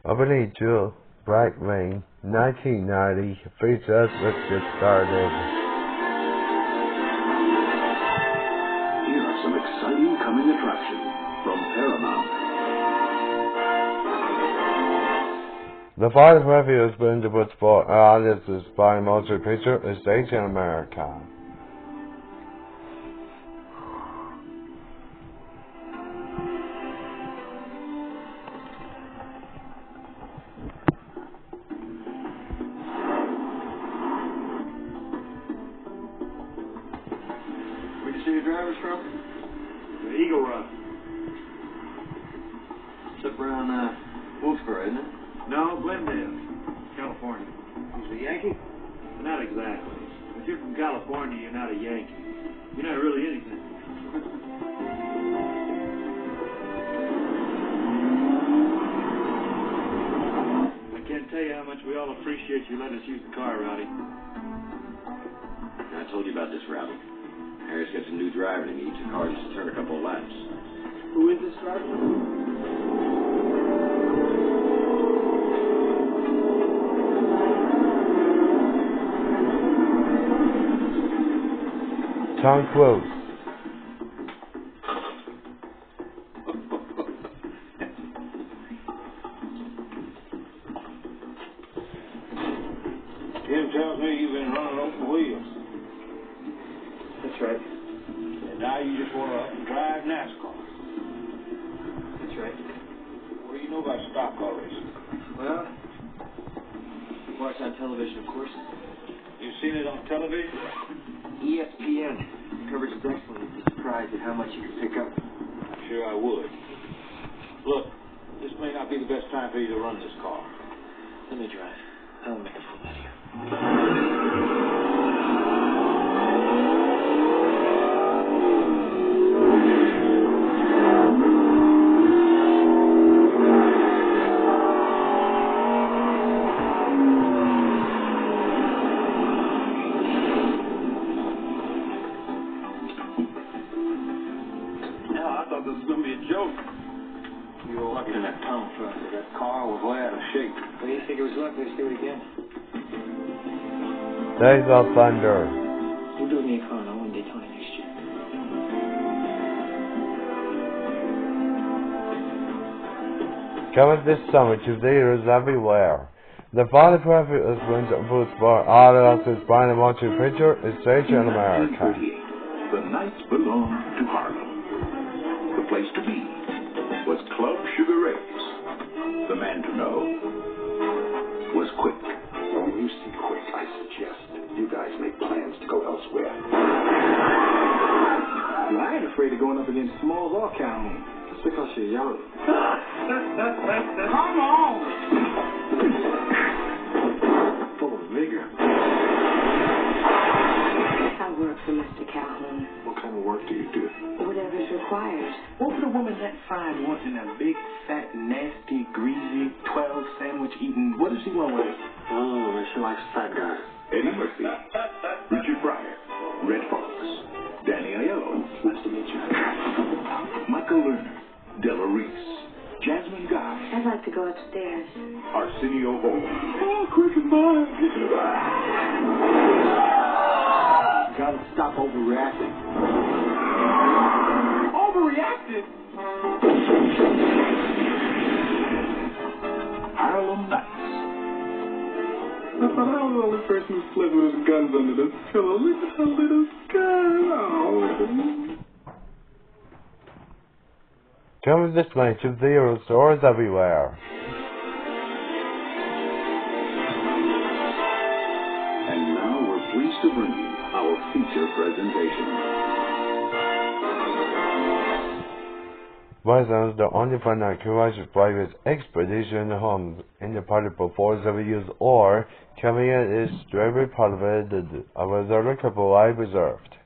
Opening Jewel, Bright Rain, 1990, VHS, let's get started. Here are some exciting coming attractions from Paramount. The photography has been to put sport audiences by motion picture is staged in America. Where'd you see your drivers from? The Eagle Run. It's up around Wilkesboro, isn't it? No, Glendale, California. He's a Yankee? Not exactly. If you're from California, you're not a Yankee. You're not really anything. I can't tell you how much we all appreciate you letting us use the car, Rowdy. I told you about this, Rowdy. Harry's got some new driving and he needs a car just to turn a couple of laps. Who is this driver? Tom Cruise. Jim tells me you've been running open wheels. That's right. And now you just want to drive NASCAR. That's right. What do you know about stock car racing? Well, watch on television, of course. You've seen it on television? ESPN. Coverage is excellent. You'd be surprised at how much you can pick up. I'm sure I would. Look, this may not be the best time for you to run this car. Let me drive. I won't make a fool out of you. I thought this was going to be a joke. You were lucky in that tunnel truck. That car was way out of shape. Well, you think it was luck? Let's do it again. Days of Thunder. We'll do it in the Inferno in Daytona next year. Coming this summer to theaters everywhere. The photography is been to put sport audiences by motion picture is staged in America. 1938, the night belonged to Harlem. The place to be was Club Sugar Ray's. The man to know was Quick. When you see Quick, I suggest you guys make plans to go elsewhere. I ain't afraid of going up against Smalls or Calhoun. Just because you're young. Come on! Full of vigor. I work for Mr. Calhoun. What kind of work do you do? Whatever's required. What would a woman that fine want in a big, fat, nasty, greasy, 12 sandwich eating? What does she want with it? Oh, she likes fat guys. Eddie Murphy, Richard Pryor, Red Fox, Danny Aiello, Nice to meet you. Michael Lerner, Della Reese, Jasmine Guy, I'd like to go upstairs. Arsenio Hall. Oh, Quick and mine. Gotta stop overreacting. Overreacting? Harlem Nights. I thought I was the only person who slept with his guns under the pillow. Look at the little sky. Oh. Coming this night to theater stores everywhere. And now we're pleased to bring you our feature presentation. Wasn't the only final courage private expedition home in the party before 7 years or coming in is very part of it, a reservable I reserved.